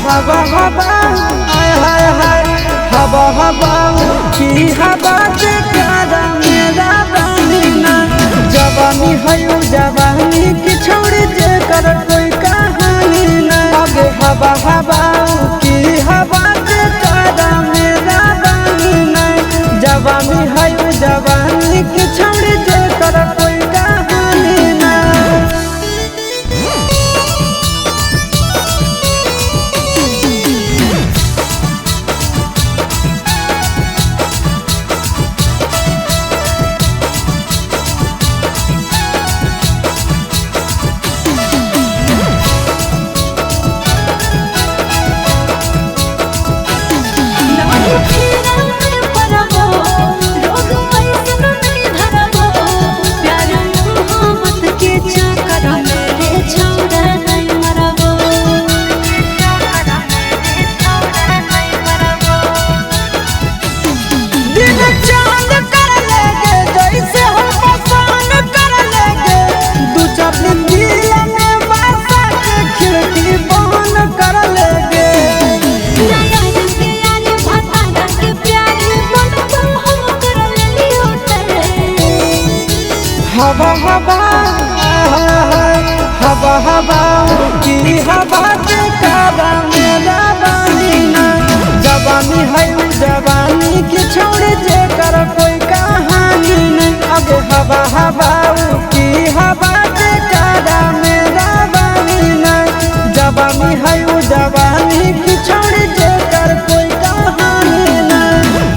हवा हवा हाय हाय हाय हवा हवा की हवा से प्यारा मेरा बहिना जवानी है जवानी की छोड़ जे कर कोई कहानी ना आगे हवा हवा की हवा से प्यारा मेरा बहिना जवानी है जवानी की छोड़ जे कर कोई कहानी ना। हवा हवा हवा हवा की हवा से काबा मेरा बहिना जवानी है जवानी की छोड़ जे कर कोई कहानी नहीं आगे हवा हवा की हवा से काबा मेरा बहिना जवानी है जवानी की छोड़ जे कर कोई कहानी नहीं।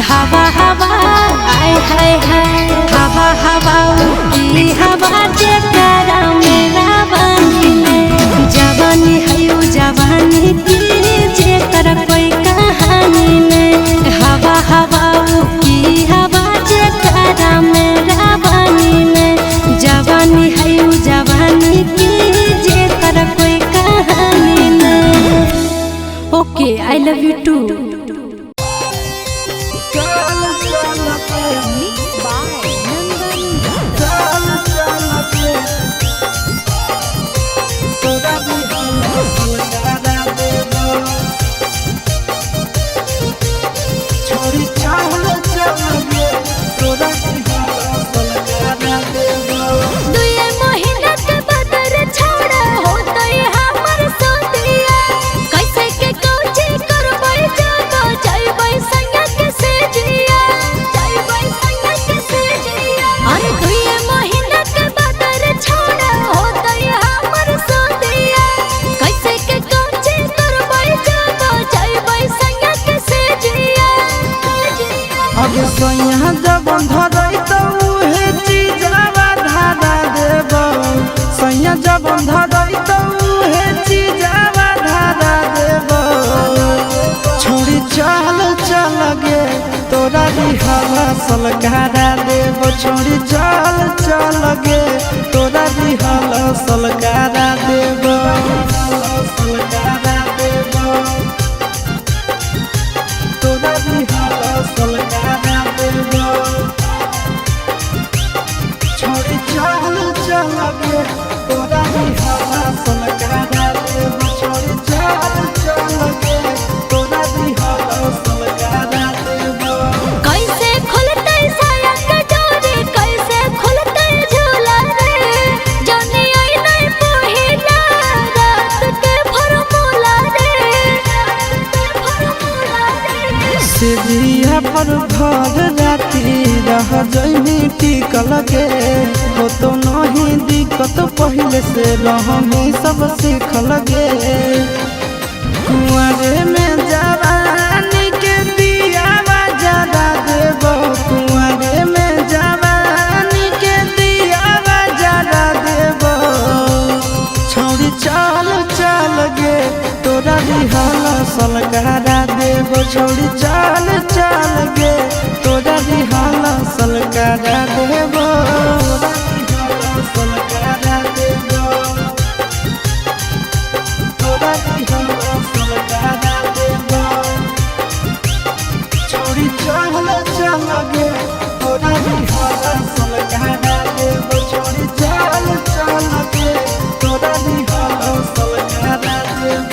हवा हवा आय हाय हाय हवा हवा की हवा जे प्यारा मेरा बहिना जवानी है जवानी की जे कर कोई कहानी नहीं हवा हवा की हवा जे प्यारा मेरा बहिना जवानी है जवानी की जे कर कोई कहानी नहीं। Okay I love you too. सोया जब धरई तो उहे चीजवा धारा देब सोया जब धरई तो उहे चीजवा धारा देब छोड़ी चल चल गे तो तोरा दिहला सलकारा देव छोड़ी चल चल गे तोरा दिहला सलकारा देव सलकारा देव तोरा दिहला सलकारा देव छोड़ी चल चल गे तोरा दिहला सलकारा देव छोड़ी चल चल गे तोरा दिहला सलकारा देव कैसे खुलते साया के डोरी कैसे खुलते झूला रे जानी आई नहीं पहिला रात के फॉर्मूला रे सिधिया पर भर राती रह जइनी टिकल गे हो तो नहीं दिक्कत पहले से रहमी सब सीखल गे कुंवरे में जवानी के दिया जरा देव कुंवरे में जवानी के दिया जरा देव छौरी चल चल गे तोरा दिहला सलकारा देव छौरी चल चल गे तोरा दिहला सलकारा देव सलकारा देव तोरा दिहला सलकारा देव छौरी चल चल गे तोरा दिहला सलकारा देव छौरी चल चल गे तोरा दिहला सलकारा देव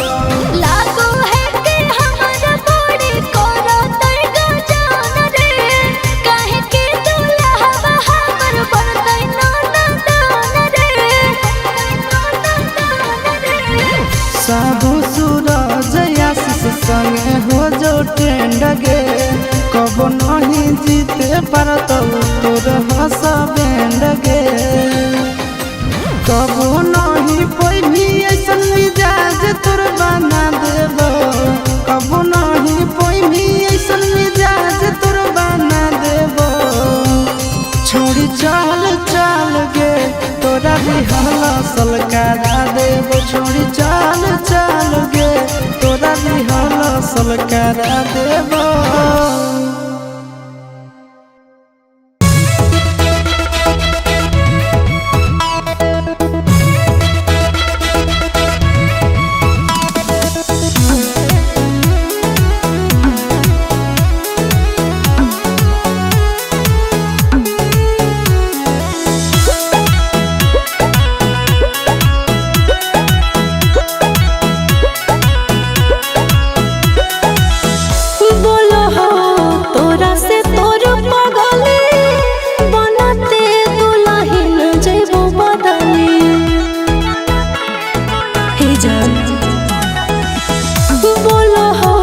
लागो है कि हमारा बड़ी कोरा तय जान रे काहे कि दुल्हा हमर बरदै नान रे साबु सूरज आशीष संगे हो जो ट्रेंड गे कबो नहीं जीते पारत तोर हंस बैंड गे कबो नहीं पैनी ऐसन मिजाज तोर बना देव कबो नहीं पैनी ऐसन मिजाज तोर बना देव छोड़ी चल चल गे तोरा दिहला सलकारा देव छोड़ी चल चल गे तोरा दिहला सलकारा देव बोलो हो तोरा से तोर पगली बनते दुल्हन जइबो बदली हे जान बोलो हो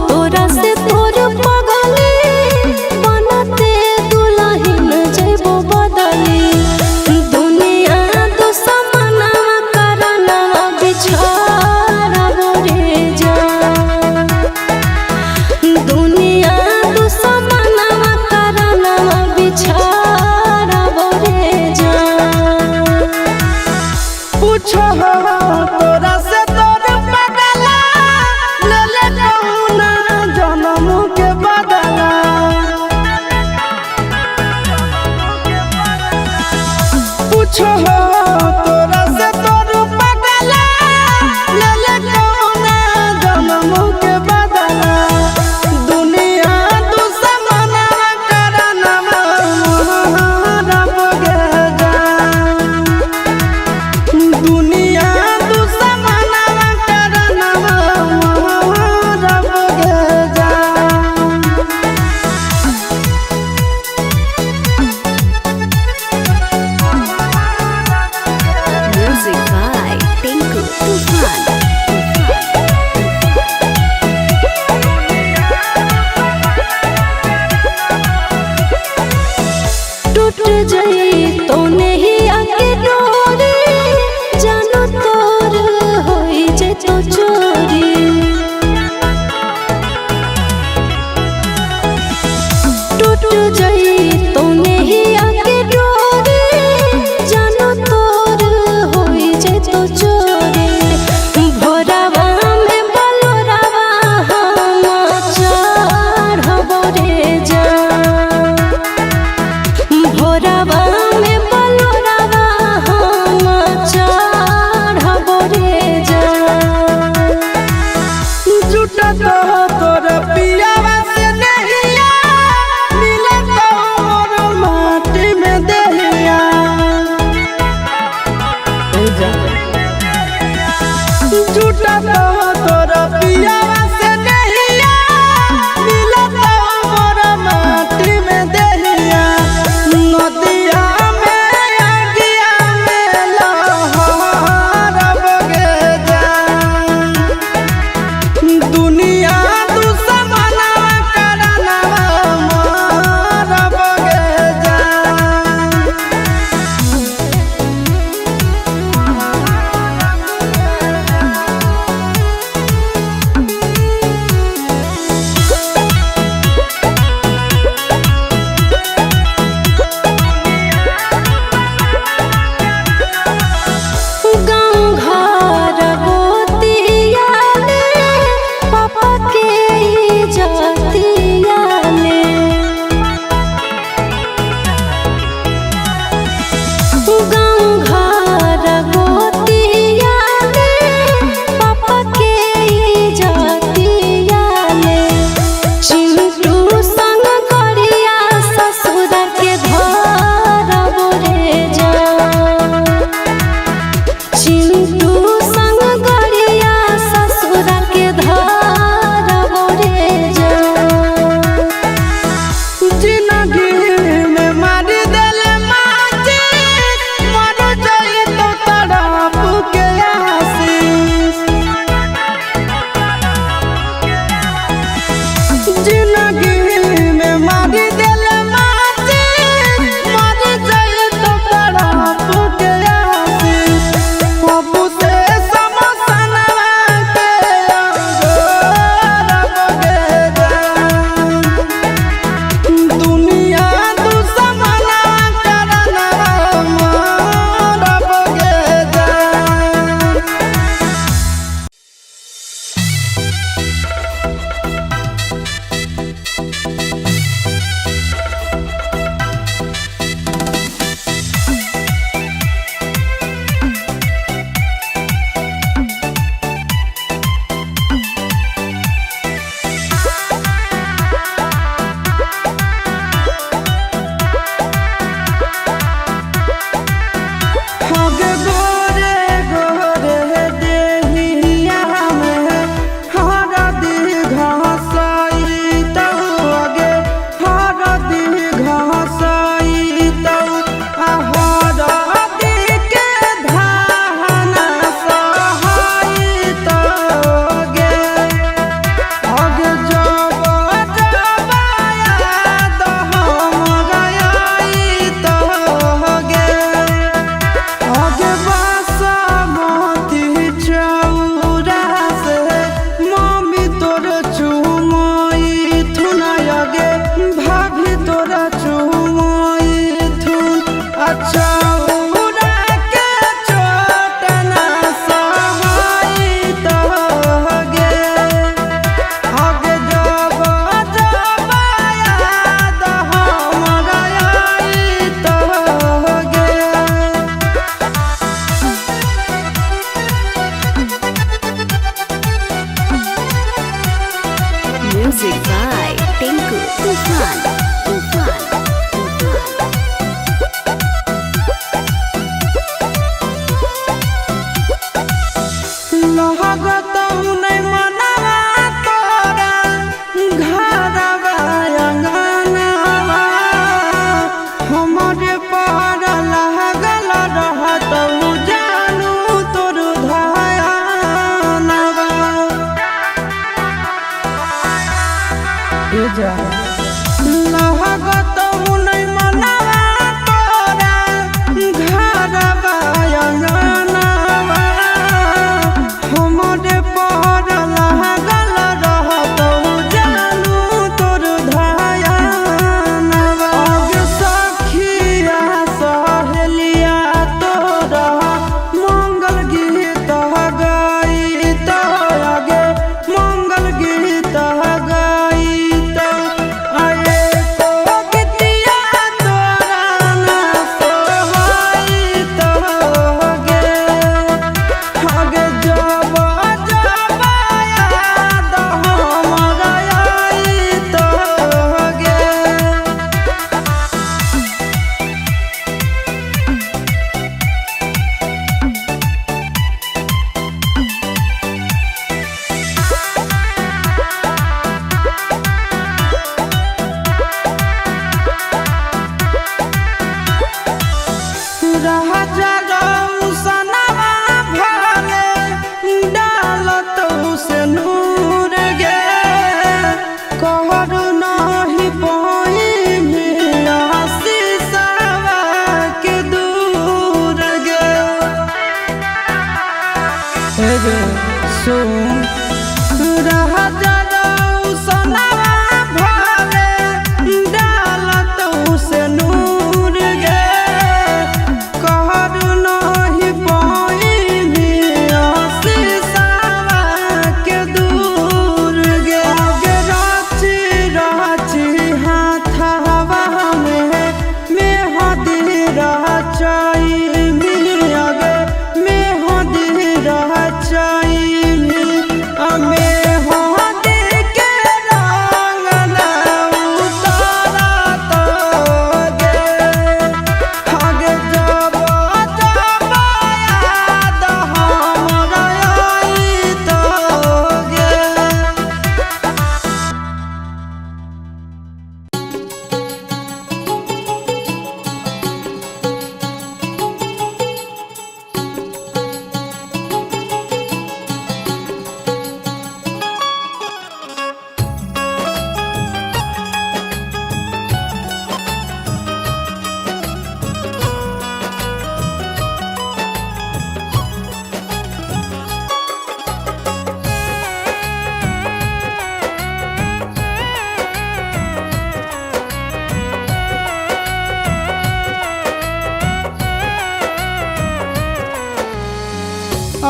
तोरा से तोर पगली बनते दुल्हन जइबो बदली दुनिया दुश्मना करना बिछारा रे जान दुनिया दुश्मना करना बिछारा रे जान पूछो हो तोरा से तोर पगला ले ले कौना जन्म के बदला पूछो हो तोरा से तोर पगला ले ले कौना जन्म के बदला दुनिया दुश्मना करना रब गे जान दुनिया दुश्मना करना रब गे जान म्यूजिक बाय टिंकू तूफान टूट जाई तो नहीं आके डोरी जानो तोर होई जे तो चोरी टूट जाई तो नहीं आके डोरी जानो तोर होई जे तो चोरी भोरावा में बलोरावा हम चढ़बो रे जा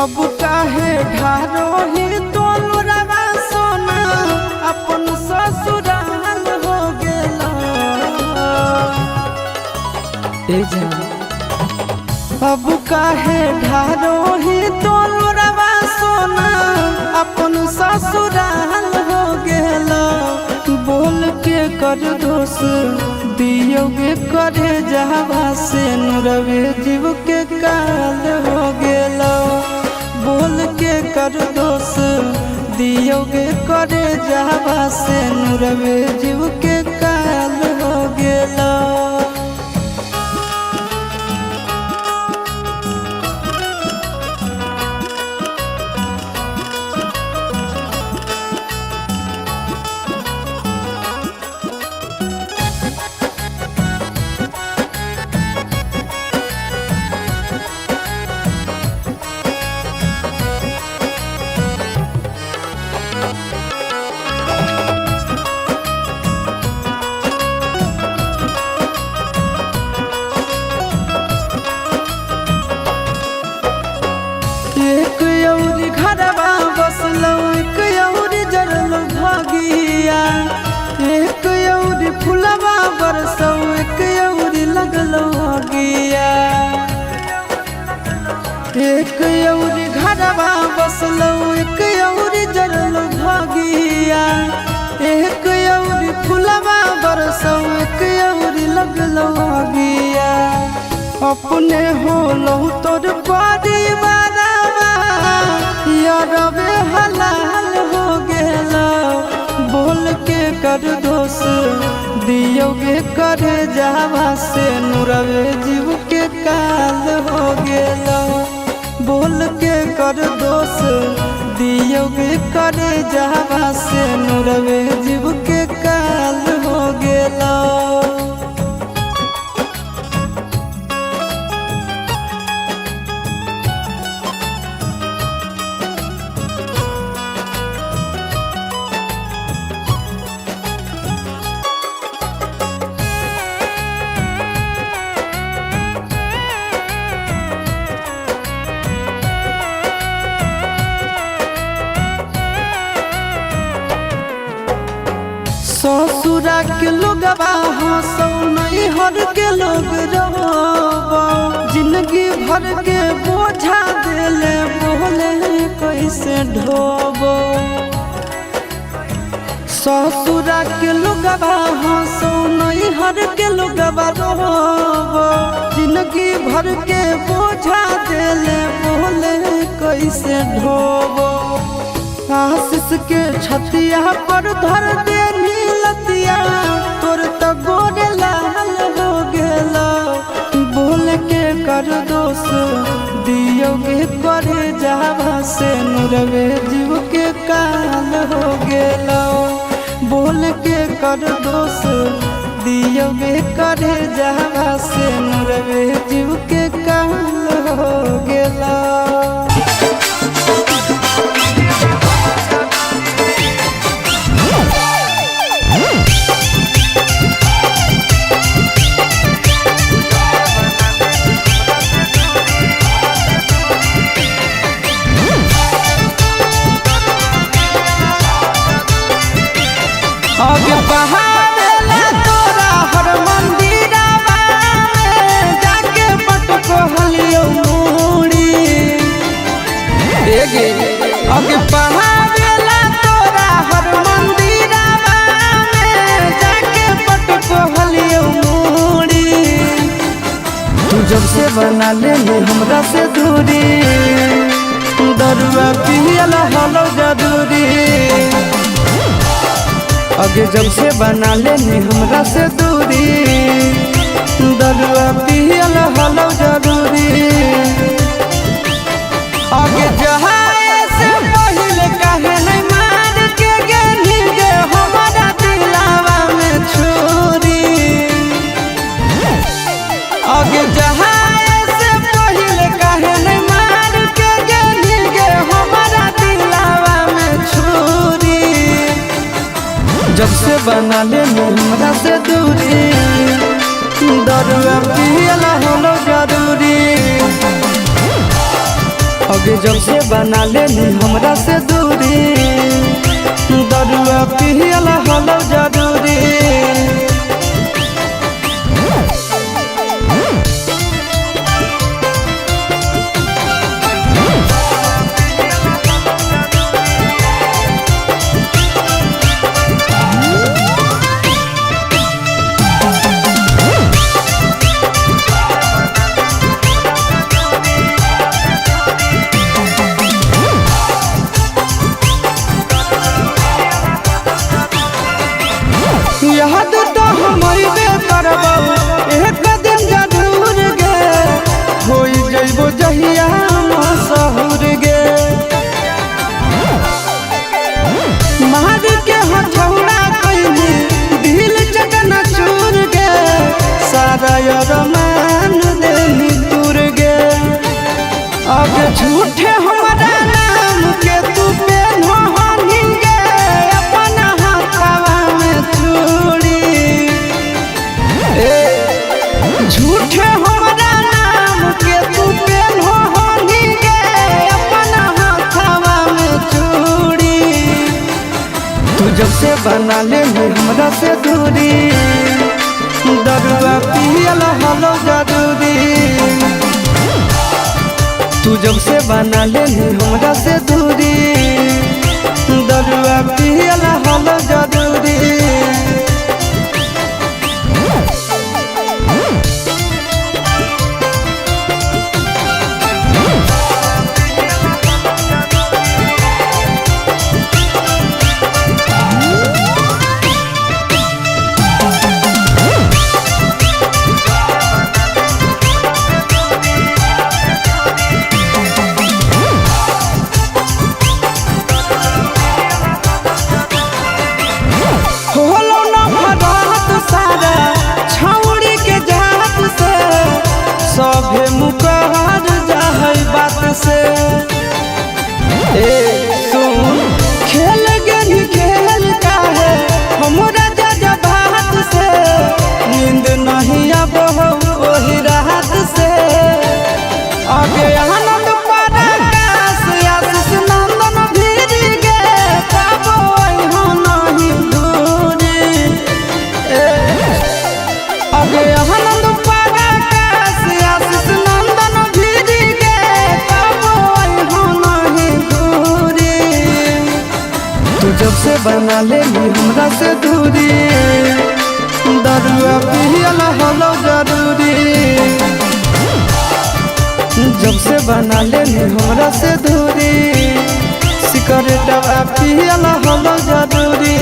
अब काहे ढारो ही तोलुरवा सोना अपन ससुराल हो गेला। ए जान अब काहे ढारो ही तोलुरवा सोना अपन ससुराल हो गेला। बोल के कर दोष दियोगे करे जहवा से नुरवे जीव के काल हो गेला। बोल के कर दोष दियोगे करे जहवा से नुरवे जीव के काल हो गेला। एक औरी घरवा बसलौ एक औरी जरल भागिया। एक औरी फुलवा बरसौ एक औरी लगलौ आगिया। एक औरी घरवा बसलौ एक औरी जरल भागिया। एक औरी फुलवा बरसौ एक औरी लगलौ आगिया। अपने होलौ तोर परिवार यारबे हलाल हो गेला। बोल के कर दोष दियोगे करे जावा से नुरवे जीव के काल हो गेला। बोल के कर दोष दियोगे करे जावा से नुरवे जीव के काल हो गेला। ससुरा के लोगवा हंसौ नैहर के लोग रोबो। जिंदगी भर के बोझा देले बोले कैसे ढोबो। ससुरा के लोगवा हंसौ नैहर के लोगवा रोबो। जिंदगी भर के बोझा देले बोले कैसे ढोबो। आशीष के छतिया पर धर दे नीलतिया तोर तो गोरे लाल हो गेला। बोल के कर दोष दियोगे करे जावा से नुरवे जीव के काल हो गेला। बोल के कर दोष दियोगे करे जावा से नुरवे जीव के काल हो गेला। आगे बहावेला तोरा हर मंदिरवा में जाके पटको हलियो मूड़ी। आगे बहावेला तोरा हर मंदिरवा में जाके पटको हलियो मूड़ी। तू जब से बना ले हमरा से दूरी दरुआ पियला हलो जदूरी। आगे जब से बना लेनी हमरा से दूरी दरुआ पियल हलो जरूरी। आगे जहाए से पहले काहे नहीं मार के गेली गे हमारा दिलावा में छुरी। आगे जहाए से पहले काहे नहीं मार के गेली गे हमारा दिलावा में छुरी। जब से बना ले हमरा से दूरी दरुआ पियला हलो जरूरी। अगे जब से बना लेनी हमरा से दूरी, दरुआ पियला हलो जरूरी। याद तो हमारी करबो एक दिन जरूर गे, हो जइबो जहिया मशहूर गे। मार के हथौड़ा कइनी दिल चकना चूर गे, सारा अरमान देनी दूर गे। अब झूठे हमारा नाम के तू पेन्हो हनिगे, अपना हाथवा में चूड़ी। झूठे हमारा नाम के तू पेन्हो हनिगे, अपना हाथवा में चूड़ी। तू जब से बना ले हमरा से दूरी, दरुआ पियला हलो जरूरी। तू जब से बना लेनी हमरा से दूरी, दरुआ पियला हलो जरूरी। होलो न भरत सारा छौड़ी के जात से, सभे मुकहर जाहै बात से। सुन खेल गेली खेल काहे हमरा जा बात से, नींद नहीं आबो ओही रात से। आगे आनंद पराकाश आशीष नंदन भीर गे, पाबो हो नहीं दूरी। आगे आनंद पराकाश आशीष नंदन भीर गे, पाबो हो नहीं दूरी। तू जब से बना लेनी हमरा से दूरी, दरुआ पियला हलो जरूरी। जब से बना लेनी हमरा से दूरी, सिकरेटवा पियला हलो जरूरी।